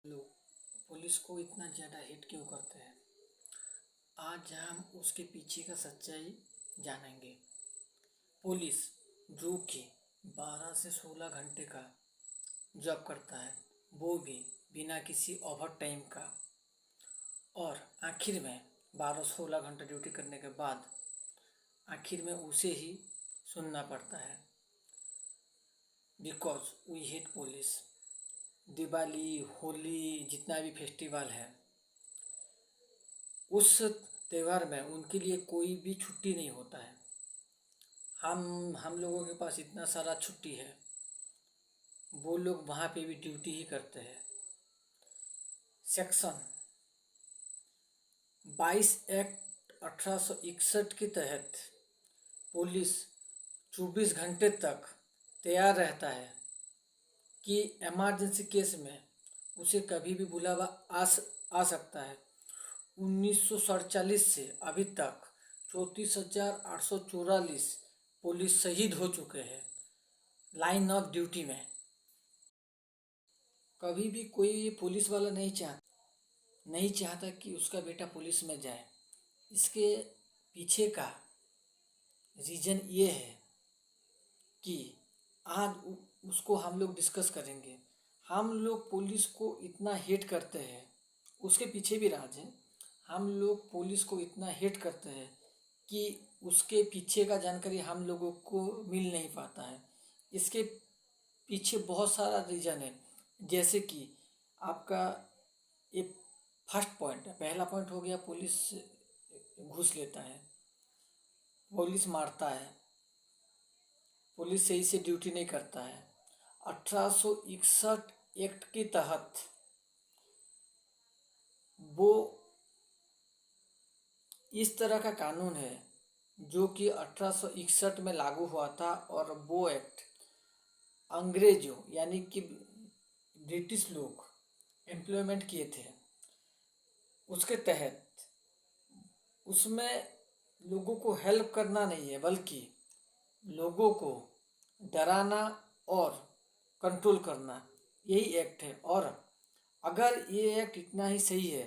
लोग पुलिस को इतना ज़्यादा हेट क्यों करते हैं। आज हम उसके पीछे का सच्चाई जानेंगे। पुलिस जो कि 12 से 16 घंटे का जॉब करता है, वो भी बिना किसी ओवर टाइम का, और आखिर में 12-16 घंटे ड्यूटी करने के बाद आखिर में उसे ही सुनना पड़ता है। Because we hate police. Diwali, Holi, जितना भी फेस्टिवल है, उस त्यौहार में उनके लिए कोई भी छुट्टी नहीं होता है। हम लोगों के पास इतना सारा छुट्टी है, वो लोग वहाँ पे भी ड्यूटी ही करते हैं। सेक्शन 22 एक्ट 1861 के तहत पुलिस 24 घंटे तक तैयार रहता है कि इमरजेंसी केस में उसे कभी भी बुलावा आ सकता है। 1947 से अभी तक 34,844 पुलिस शहीद हो चुके हैं लाइन ऑफ ड्यूटी में। कभी भी कोई पुलिस वाला नहीं चाहता कि उसका बेटा पुलिस में जाए। इसके पीछे का रीज़न ये है कि आज उसको हम लोग डिस्कस करेंगे। हम लोग पुलिस को इतना हेट करते हैं, उसके पीछे भी राज है। हम लोग पुलिस को इतना हेट करते हैं कि उसके पीछे का जानकारी हम लोगों को मिल नहीं पाता है। इसके पीछे बहुत सारा रीज़न है। जैसे कि आपका एक फर्स्ट पॉइंट है, पहला पॉइंट हो गया, पुलिस घूस लेता है, पुलिस मारता है, पुलिस सही से ड्यूटी नहीं करता है। 1861 एक्ट के तहत वो इस तरह का कानून है जो कि 1861 में लागू हुआ था, और वो एक्ट अंग्रेजों यानी कि ब्रिटिश लोग एम्प्लॉयमेंट किए थे। उसके तहत उसमें लोगों को हेल्प करना नहीं है, बल्कि लोगों को डराना और कंट्रोल करना, यही एक्ट है। और अगर ये एक्ट इतना ही सही है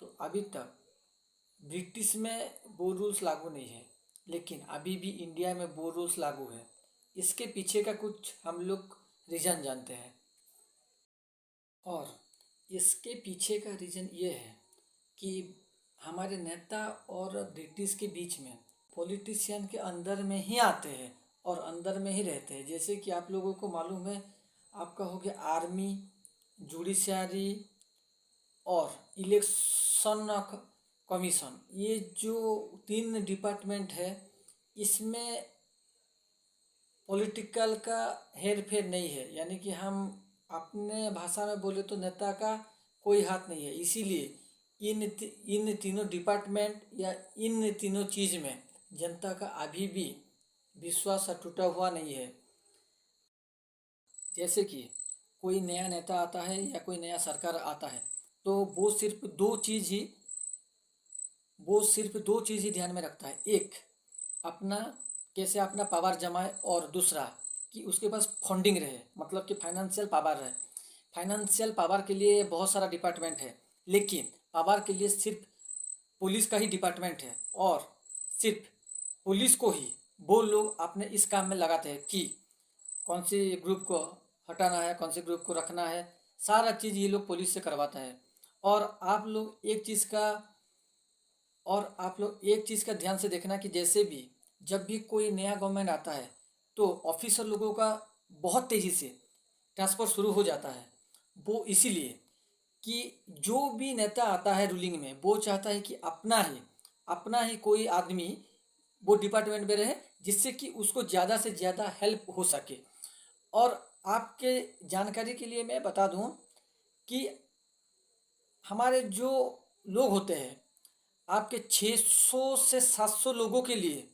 तो अभी तक ब्रिटिश में वो रूल्स लागू नहीं है, लेकिन अभी भी इंडिया में वो रूल्स लागू है। इसके पीछे का कुछ हम लोग रीज़न जानते हैं, और इसके पीछे का रीज़न ये है कि हमारे नेता और ब्रिटिश के बीच में पॉलिटिशियन के अंदर में ही आते हैं और अंदर में ही रहते हैं। जैसे कि आप लोगों को मालूम है, आपका हो गया आर्मी, जुडिशरी और इलेक्शन कमीशन। ये जो 3 डिपार्टमेंट है, इसमें पॉलिटिकल का हेर फेर नहीं है। यानी कि हम अपने भाषा में बोले तो नेता का कोई हाथ नहीं है। इसीलिए इन तीनों डिपार्टमेंट या इन तीनों चीज़ में जनता का अभी भी विश्वास टूटा हुआ नहीं है। जैसे कि कोई नया नेता आता है या कोई नया सरकार आता है, तो वो सिर्फ दो चीज़ ही ध्यान में रखता है। एक, अपना कैसे अपना पावर जमाए, और दूसरा कि उसके पास फंडिंग रहे, मतलब कि फाइनेंशियल पावर रहे। फाइनेंशियल पावर के लिए बहुत सारा डिपार्टमेंट है, लेकिन पावर के लिए सिर्फ पुलिस का ही डिपार्टमेंट है, और सिर्फ पुलिस को ही वो लोग अपने इस काम में लगाते हैं कि कौन सी ग्रुप को हटाना है, कौन से ग्रुप को रखना है। सारा चीज़ ये लोग पुलिस से करवाता है। और आप लोग एक चीज़ का ध्यान से देखना कि जैसे भी जब भी कोई नया गवर्नमेंट आता है, तो ऑफिसर लोगों का बहुत तेज़ी से ट्रांसफ़र शुरू हो जाता है। वो इसीलिए कि जो भी नेता आता है रूलिंग में, वो चाहता है कि अपना ही कोई आदमी वो डिपार्टमेंट में रहे, जिससे कि उसको ज़्यादा से ज़्यादा हेल्प हो सके। और आपके जानकारी के लिए मैं बता दूं कि हमारे जो लोग होते हैं, आपके 600 से 700 लोगों के लिए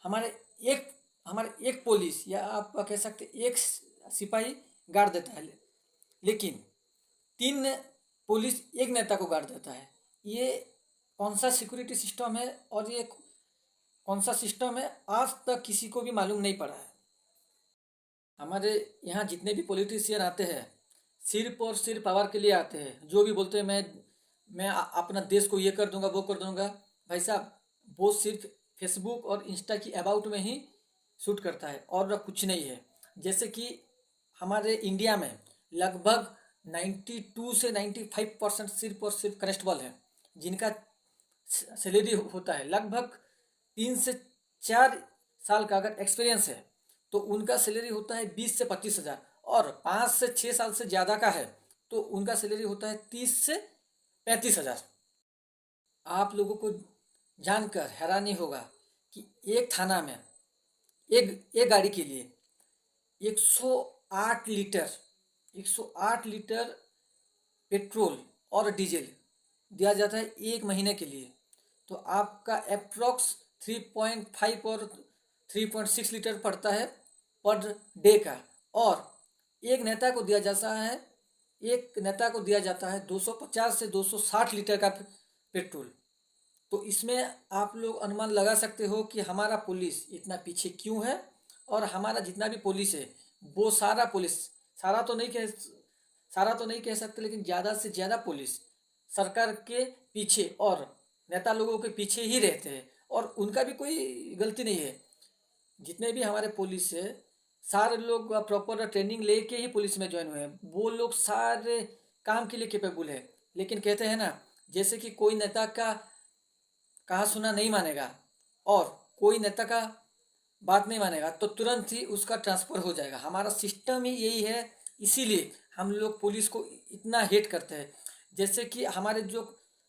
हमारे एक हमारे एक पुलिस, या आप कह सकते एक सिपाही गार्ड देता है, लेकिन 3 पुलिस एक नेता को गार्ड देता है। ये कौन सा सिक्योरिटी सिस्टम है, और ये कौन सा सिस्टम है, आज तक किसी को भी मालूम नहीं पड़ा है। हमारे यहाँ जितने भी पॉलिटिशियन आते हैं, सिर्फ और सिर्फ पावर के लिए आते हैं। जो भी बोलते हैं मैं अपना देश को ये कर दूंगा वो कर दूंगा, भाई साहब वो सिर्फ फेसबुक और इंस्टा की अबाउट में ही शूट करता है और कुछ नहीं है। जैसे कि हमारे इंडिया में लगभग 92 से 95% सिर्फ और सिर्फ कॉन्स्टेबल हैं, जिनका सैलरी होता है लगभग 3 से 4 साल का अगर एक्सपीरियंस है तो उनका सैलरी होता है 20 से 25 हज़ार, और 5 से 6 साल से ज़्यादा का है तो उनका सैलरी होता है 30 से 35 हज़ार। आप लोगों को जानकर हैरानी होगा कि एक थाना में एक गाड़ी के लिए 108 लीटर 108 लीटर पेट्रोल और डीजल दिया जाता है एक महीने के लिए। तो आपका अप्रॉक्स 3.5 और 3.6 लीटर पड़ता है पर डे का। और एक नेता को दिया जाता है 250 से 260 लीटर का पेट्रोल। तो इसमें आप लोग अनुमान लगा सकते हो कि हमारा पुलिस इतना पीछे क्यों है। और हमारा जितना भी पुलिस है वो सारा पुलिस, सारा तो नहीं कह सकते, लेकिन ज़्यादा से ज़्यादा पुलिस सरकार के पीछे और नेता लोगों के पीछे ही रहते हैं, और उनका भी कोई गलती नहीं है। जितने भी हमारे पुलिस है सारे लोग प्रॉपर ट्रेनिंग लेके ही पुलिस में ज्वाइन हुए हैं। वो लोग सारे काम के लिए कैपेबल है। लेकिन कहते हैं ना, जैसे कि कोई नेता का कहा सुना नहीं मानेगा और कोई नेता का बात नहीं मानेगा तो तुरंत ही उसका ट्रांसफ़र हो जाएगा। हमारा सिस्टम ही यही है, इसीलिए हम लोग पुलिस को इतना हेट करते हैं। जैसे कि हमारे जो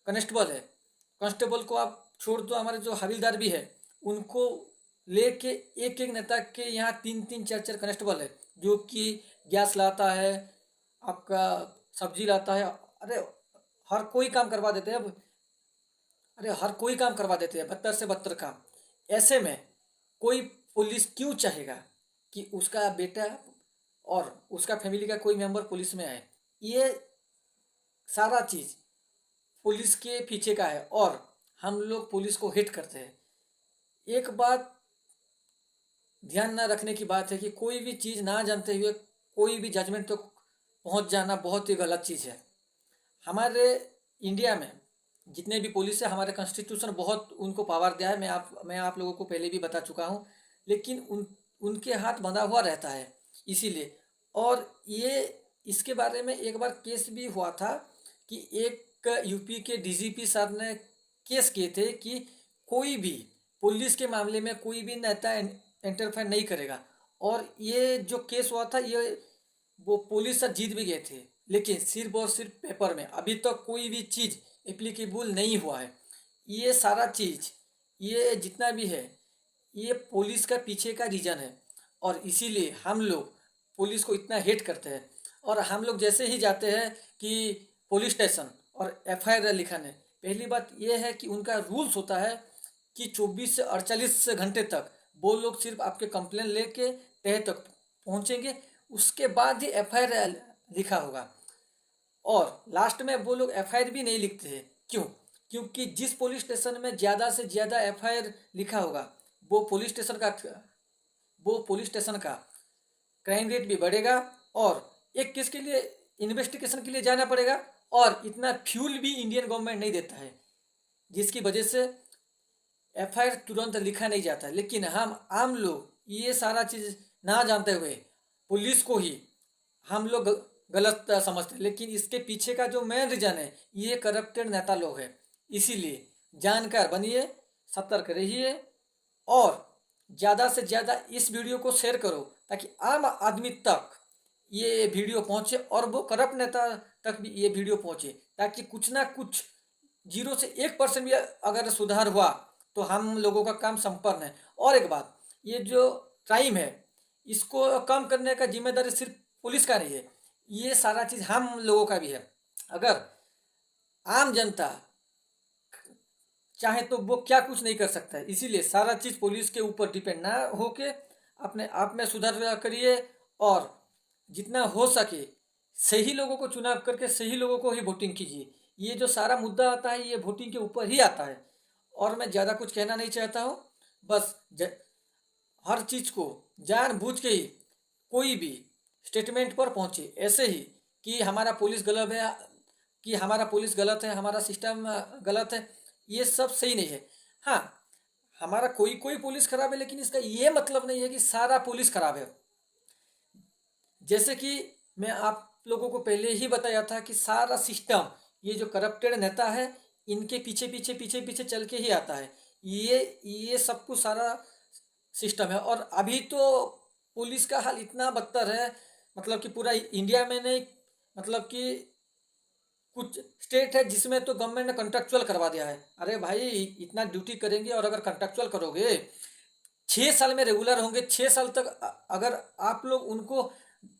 कांस्टेबल को आप छोड़ दो, हमारे जो हवलदार भी है उनको लेके एक एक नेता के यहाँ 3-3 4-4 कांस्टेबल है, जो कि गैस लाता है, आपका सब्जी लाता है। अरे हर कोई काम करवा देते हैं। अब अरे हर कोई काम करवा देते हैं, बदतर से बदतर काम। ऐसे में कोई पुलिस क्यों चाहेगा कि उसका बेटा और उसका फैमिली का कोई मेंबर पुलिस में आए। ये सारा चीज़ पुलिस के पीछे का है और हम लोग पुलिस को हिट करते हैं। एक बात ध्यान न रखने की बात है कि कोई भी चीज़ ना जानते हुए कोई भी जजमेंट तक पहुंच जाना बहुत ही गलत चीज़ है। हमारे इंडिया में जितने भी पुलिस है, हमारे कॉन्स्टिट्यूशन बहुत उनको पावर दिया है। मैं आप लोगों को पहले भी बता चुका हूँ, लेकिन उनके हाथ बंधा हुआ रहता है इसीलिए। और ये इसके बारे में एक बार केस भी हुआ था कि एक यूपी के डीजीपी साहब ने केस किए थे कि कोई भी पुलिस के मामले में कोई भी नेता इंटरफेयर नहीं करेगा। और ये जो केस हुआ था ये वो पुलिस से जीत भी गए थे, लेकिन सिर्फ और सिर्फ पेपर में अभी तक तो कोई भी चीज़ एप्लीकेबल नहीं हुआ है। ये सारा चीज़, ये जितना भी है, ये पुलिस का पीछे का रीज़न है। और इसीलिए हम लोग पुलिस को इतना हेट करते हैं। और हम लोग जैसे ही जाते हैं कि पुलिस स्टेशन और एफआईआर लिखाने, पहली बात ये है कि उनका रूल्स होता है कि 24 से 48 घंटे तक वो लोग सिर्फ आपके कंप्लेन लेके तह तक पहुँचेंगे, उसके बाद ही एफआईआर लिखा होगा। और लास्ट में वो लोग एफआईआर भी नहीं लिखते हैं। क्यों? क्योंकि जिस पुलिस स्टेशन में ज़्यादा से ज़्यादा एफआईआर लिखा होगा वो पुलिस स्टेशन का क्राइम रेट भी बढ़ेगा, और एक केस के लिए इन्वेस्टिगेशन के लिए जाना पड़ेगा, और इतना फ्यूल भी इंडियन गवर्नमेंट नहीं देता है, जिसकी वजह से एफआईआर तुरंत लिखा नहीं जाता। लेकिन हम आम लोग ये सारा चीज़ ना जानते हुए पुलिस को ही हम लोग गलत समझते हैं। लेकिन इसके पीछे का जो मेन रीज़न है ये करप्टेड नेता लोग हैं। इसीलिए जानकार बनिए, सतर्क रहिए और ज़्यादा से ज़्यादा इस वीडियो को शेयर करो ताकि आम आदमी तक ये वीडियो पहुँचे और वो करप्ट नेता तक भी ये वीडियो पहुँचे, ताकि कुछ ना कुछ 0 से 1% भी अगर सुधार हुआ तो हम लोगों का काम संपन्न है। और एक बात, ये जो क्राइम है इसको कम करने का जिम्मेदारी सिर्फ पुलिस का नहीं है, ये सारा चीज़ हम लोगों का भी है। अगर आम जनता चाहे तो वो क्या कुछ नहीं कर सकता है। इसीलिए सारा चीज़ पुलिस के ऊपर डिपेंड ना होके अपने आप में सुधार करिए और जितना हो सके सही लोगों को चुनाव करके सही लोगों को ही वोटिंग कीजिए। ये जो सारा मुद्दा आता है ये वोटिंग के ऊपर ही आता है। और मैं ज़्यादा कुछ कहना नहीं चाहता हूँ, बस हर चीज़ को जानबूझ के ही कोई भी स्टेटमेंट पर पहुँचे, ऐसे ही कि हमारा पुलिस गलत है, कि हमारा पुलिस गलत है, हमारा सिस्टम गलत है, ये सब सही नहीं है। हाँ, हमारा कोई कोई पुलिस खराब है, लेकिन इसका ये मतलब नहीं है कि सारा पुलिस खराब है। जैसे कि मैं आप लोगों को पहले ही बताया था कि सारा सिस्टम, ये जो करप्टेड नेता है, इनके पीछे पीछे पीछे पीछे चल के ही आता है। ये सब कुछ सारा सिस्टम है। और अभी तो पुलिस का हाल इतना बदतर है, मतलब कि पूरा इंडिया में नहीं, मतलब कि कुछ स्टेट है जिसमें तो गवर्नमेंट ने कॉन्ट्रेक्चुअल करवा दिया है। अरे भाई, इतना ड्यूटी करेंगे और अगर कॉन्ट्रेक्चुअल करोगे, 6 साल में रेगुलर होंगे, 6 साल तक अगर आप लोग उनको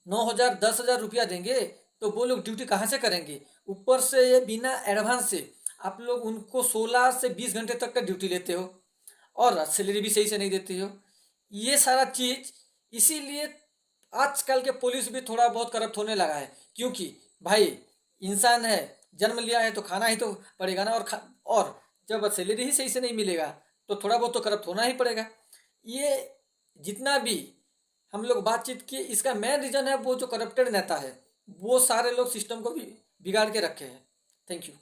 9,000 10,000 रुपया देंगे तो वो लोग ड्यूटी कहाँ से करेंगे? ऊपर से ये बिना एडवांस से आप लोग उनको 16 से 20 घंटे तक का ड्यूटी लेते हो और सैलरी भी सही से नहीं देते हो। ये सारा चीज़ इसीलिए आजकल के पुलिस भी थोड़ा बहुत करप्ट होने लगा है, क्योंकि भाई इंसान है, जन्म लिया है तो खाना ही तो पड़ेगा ना। और जब सैलरी ही सही से नहीं मिलेगा तो थोड़ा बहुत तो करप्ट होना ही पड़ेगा। ये जितना भी हम लोग बातचीत किए, इसका मेन रीज़न है वो जो करप्टेड नेता है, वो सारे लोग सिस्टम को भी बिगाड़ के रखे हैं। Thank you.